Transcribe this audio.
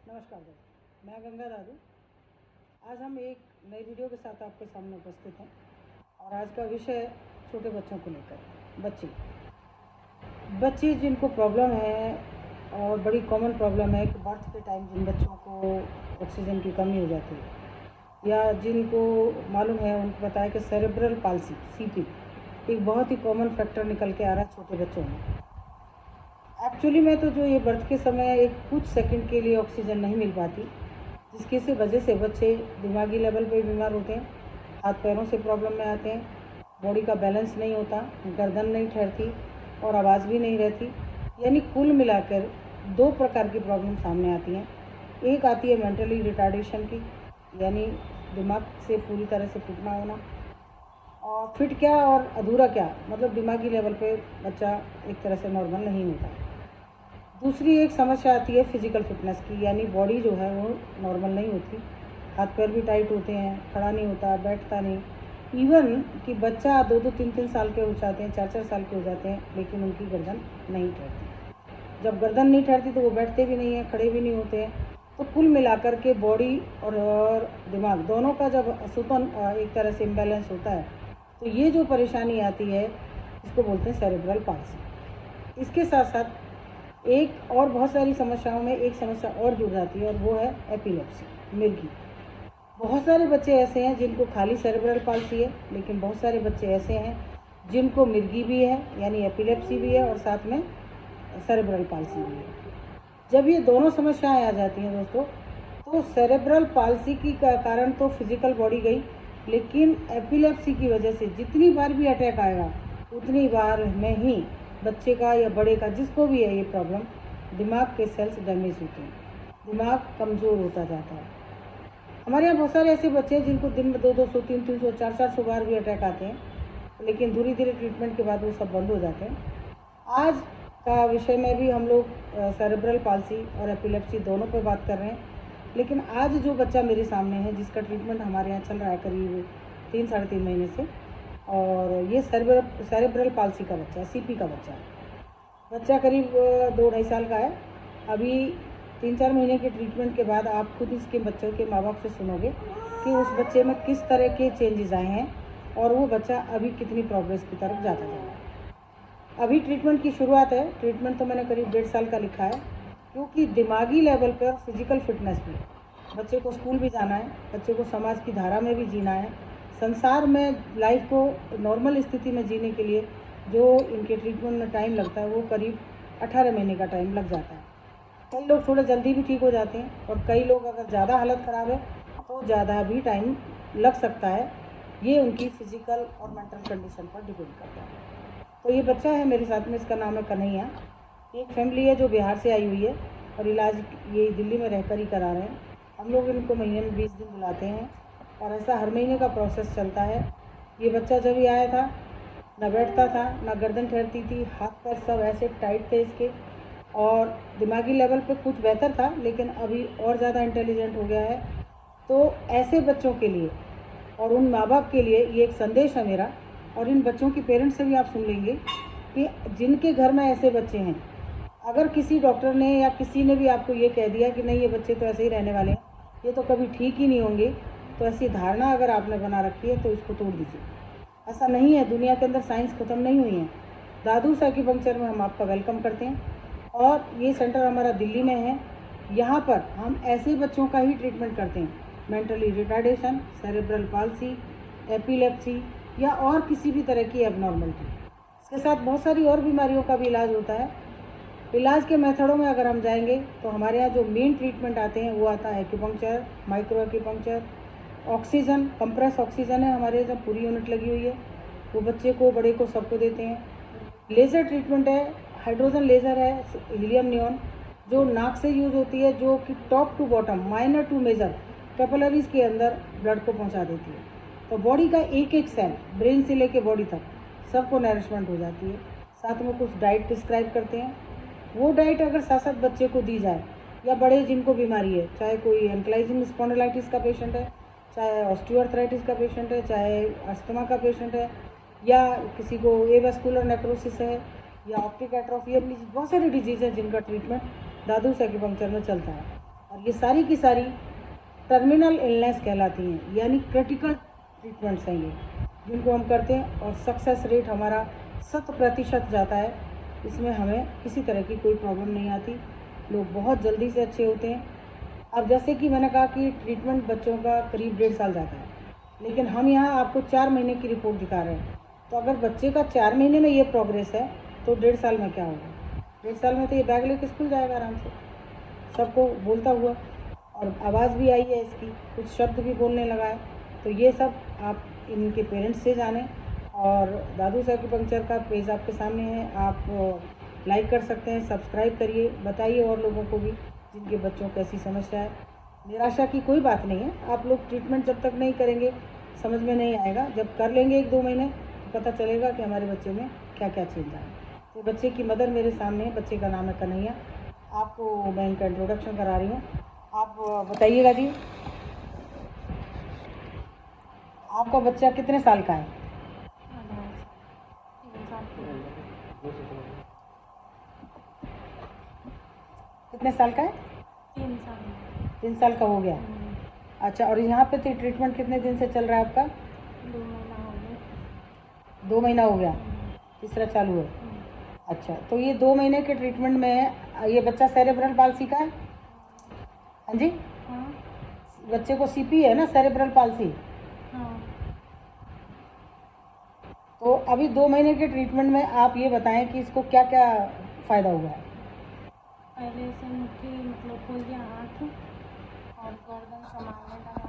नमस्कार दोस्तों, मैं गंगा दादू। आज हम एक नई वीडियो के साथ आपके सामने उपस्थित हैं और आज का विषय छोटे बच्चों को लेकर बच्चे बच्चे जिनको प्रॉब्लम है और बड़ी कॉमन प्रॉब्लम है कि बर्थ के टाइम जिन बच्चों को ऑक्सीजन की कमी हो जाती है या जिनको मालूम है उनको बताया कि सेरेब्रल पाल्सी सीपी एक बहुत ही कॉमन फैक्टर निकल के आ रहा है छोटे बच्चों में। एक्चुअली में तो जो ये बर्थ के समय एक कुछ सेकंड के लिए ऑक्सीजन नहीं मिल पाती, जिसकी से वजह से बच्चे दिमागी लेवल पे बीमार होते हैं, हाथ पैरों से प्रॉब्लम में आते हैं, बॉडी का बैलेंस नहीं होता, गर्दन नहीं ठहरती और आवाज़ भी नहीं रहती। यानी कुल मिलाकर दो प्रकार की प्रॉब्लम सामने आती हैं। एक आती है मेंटली रिटार्डेशन की, यानी दिमाग से पूरी तरह से फिट ना होना, और फिट क्या और अधूरा क्या, मतलब दिमागी लेवल पे बच्चा एक तरह से नॉर्मल नहीं होता। दूसरी एक समस्या आती है फिज़िकल फिटनेस की, यानी बॉडी जो है वो नॉर्मल नहीं होती, हाथ पैर भी टाइट होते हैं, खड़ा नहीं होता, बैठता नहीं। इवन कि बच्चा 2-2, 3-3 साल के हो जाते हैं, 4-4 साल के हो जाते हैं, लेकिन उनकी गर्दन नहीं ठहरती। जब गर्दन नहीं ठहरती तो वो बैठते भी नहीं हैं, खड़े भी नहीं होते हैं। तो कुल मिलाकर के बॉडी और दिमाग दोनों का जब असुतन एक तरह से इम्बैलेंस होता है तो ये जो परेशानी आती है इसको बोलते हैं सेरेब्रल पाल्सी। इसके साथ साथ एक और बहुत सारी समस्याओं में एक समस्या और जुड़ जाती है और वो है एपिलेप्सी, मिर्गी। बहुत सारे बच्चे ऐसे हैं जिनको खाली सेरेब्रल पाल्सी है, लेकिन बहुत सारे बच्चे ऐसे हैं जिनको मिर्गी भी है, यानी एपिलेप्सी भी है और साथ में सेरेब्रल पाल्सी भी है। जब ये दोनों समस्याएं आ जाती हैं दोस्तों, तो सेरेब्रल पाल्सी की कारण तो फिजिकल बॉडी गई, लेकिन एपिलेप्सी की वजह से जितनी बार भी अटैक आएगा उतनी बार में ही बच्चे का या बड़े का, जिसको भी है ये प्रॉब्लम, दिमाग के सेल्स डैमेज होते हैं, दिमाग कमज़ोर होता जाता है। हमारे यहाँ बहुत सारे ऐसे बच्चे हैं जिनको दिन में 200-200, 300-300, 400-400 बार भी अटैक आते हैं, लेकिन धीरे धीरे ट्रीटमेंट के बाद वो सब बंद हो जाते हैं। आज का विषय में भी हम लोग सेरेब्रल पाल्सी और एपिलेप्सी दोनों पर बात कर रहे हैं। लेकिन आज जो बच्चा मेरे सामने है जिसका ट्रीटमेंट हमारे यहाँ चल रहा है करीब 3-3.5 महीने से, और ये सेरेब्रल पाल्सी का बच्चा है, सीपी का बच्चा है। बच्चा करीब 2-2.5 साल का है। अभी 3-4 महीने के ट्रीटमेंट के बाद आप खुद इसके बच्चों के माँ बाप से सुनोगे कि उस बच्चे में किस तरह के चेंजेस आए हैं और वो बच्चा अभी कितनी प्रोग्रेस की तरफ जाता जा रहा है। अभी ट्रीटमेंट की शुरुआत है। ट्रीटमेंट तो मैंने करीब 1.5 साल का लिखा है, क्योंकि दिमागी लेवल पर फिजिकल फिटनेस भी, बच्चे को स्कूल भी जाना है, बच्चे को समाज की धारा में भी जीना है, संसार में लाइफ को नॉर्मल स्थिति में जीने के लिए जो इनके ट्रीटमेंट में टाइम लगता है वो करीब 18 महीने का टाइम लग जाता है। कई लोग थोड़े जल्दी भी ठीक हो जाते हैं और कई लोग अगर ज़्यादा हालत ख़राब है तो ज़्यादा भी टाइम लग सकता है। ये उनकी फ़िज़िकल और मेंटल कंडीशन पर डिपेंड करता है। तो ये बच्चा है मेरे साथ में, इसका नाम है कन्हैया। एक फैमिली है जो बिहार से आई हुई है और इलाज ये दिल्ली में रहकर ही करा रहे हैं। हम लोग इनको महीने में 20 दिन बुलाते हैं और ऐसा हर महीने का प्रोसेस चलता है। ये बच्चा जब ही आया था ना बैठता था, ना गर्दन ठहरती थी, हाथ पैर सब ऐसे टाइट थे इसके, और दिमागी लेवल पे कुछ बेहतर था, लेकिन अभी और ज़्यादा इंटेलिजेंट हो गया है। तो ऐसे बच्चों के लिए और उन माँ बाप के लिए ये एक संदेश है मेरा, और इन बच्चों की पेरेंट्स से भी आप सुन लेंगे कि जिनके घर में ऐसे बच्चे हैं, अगर किसी डॉक्टर ने या किसी ने भी आपको ये कह दिया कि नहीं ये बच्चे तो ऐसे ही रहने वाले हैं, ये तो कभी ठीक ही नहीं होंगे, तो ऐसी धारणा अगर आपने बना रखी है तो इसको तोड़ दीजिए। ऐसा नहीं है, दुनिया के अंदर साइंस ख़त्म नहीं हुई है। दादूस एक्यूपंक्चर में हम आपका वेलकम करते हैं और ये सेंटर हमारा दिल्ली में है। यहाँ पर हम ऐसे बच्चों का ही ट्रीटमेंट करते हैं, mentally retardation, cerebral palsy, epilepsy या और किसी भी तरह की एबनॉर्मलिटी। इसके साथ बहुत सारी और बीमारियों का भी इलाज होता है। इलाज के मेथडों में अगर हम जाएंगे तो हमारे यहाँ जो मेन ट्रीटमेंट आते हैं वो आता है acupuncture, micro acupuncture, oxygen, compress oxygen है हमारे जब पूरी यूनिट लगी हुई है, वो बच्चे को बड़े को सबको देते हैं। लेज़र ट्रीटमेंट है, हाइड्रोजन लेज़र है, हीलियम नियॉन, जो नाक से यूज़ होती है, जो कि top to bottom, minor to major capillaries के अंदर ब्लड को पहुंचा देती है। तो बॉडी का एक एक सेल, ब्रेन से लेके बॉडी तक सबको नरिशमेंट हो जाती है। साथ में कुछ डाइट डिस्क्राइब करते हैं। वो डाइट अगर साथ साथ बच्चे को दी जाए या बड़े जिनको बीमारी है, चाहे कोई एंक्लाइजिंग स्पॉन्डिलाइटिस का पेशेंट है, चाहे ऑस्टियोआर्थराइटिस का पेशेंट है, चाहे अस्थमा का पेशेंट है, या किसी को एवास्कुलर नेक्रोसिस है या ऑप्टिक एट्रोफी है, बहुत सारी डिजीज़ है जिनका ट्रीटमेंट दादूस एक्यूपंक्चर में चलता है। और ये सारी की सारी टर्मिनल इलनेस कहलाती हैं, यानी क्रिटिकल ट्रीटमेंट्स हैं ये, जिनको हम करते हैं और सक्सेस रेट हमारा 100% जाता है। इसमें हमें किसी तरह की कोई प्रॉब्लम नहीं आती, लोग बहुत जल्दी से अच्छे होते हैं। अब जैसे कि मैंने कहा कि ट्रीटमेंट बच्चों का करीब 1.5 साल जाता है, लेकिन हम यहाँ आपको 4 महीने की रिपोर्ट दिखा रहे हैं। तो अगर बच्चे का 4 महीने में ये प्रोग्रेस है तो 1.5 साल में क्या होगा? 1.5 साल में तो ये बैग लेके स्कूल जाएगा आराम से, सबको बोलता हुआ, और आवाज़ भी आई है इसकी, कुछ शब्द भी बोलने लगा है। तो ये सब आप इनके पेरेंट्स से जानें। और दादूस एक्यूपंक्चर का पेज आपके सामने है, आप लाइक कर सकते हैं, सब्सक्राइब करिए, बताइए और लोगों को भी जिनके बच्चों को ऐसी समस्या है। निराशा की कोई बात नहीं है, आप लोग ट्रीटमेंट जब तक नहीं करेंगे समझ में नहीं आएगा, जब कर लेंगे 1-2 महीने तो पता चलेगा कि हमारे बच्चे में क्या क्या चेंज आया। तो बच्चे की मदर मेरे सामने है, बच्चे का नाम है कन्हैया, आपको मैं इनका इंट्रोडक्शन करा रही हूँ। आप बताइएगा जी, आपका बच्चा कितने साल का है? कितने साल का है? 3 साल। 3 साल का हो गया। अच्छा, और यहाँ पे ट्रीटमेंट कितने दिन से चल रहा है आपका? 2 महीना हो गया। 2 महीना हो गया, तीसरा चालू है। अच्छा, तो ये 2 महीने के ट्रीटमेंट में ये बच्चा सेरेब्रल पाल्सी का है? हाँ जी, हाँ। बच्चे को सीपी है ना, सेरेब्रल पाल्सी। हाँ। तो अभी 2 महीने के ट्रीटमेंट में आप ये बताएं कि इसको क्या क्या फ़ायदा हुआ है? पहले से मुट्ठी मतलब खुल गया हाथ और गर्दन संभालने लगा।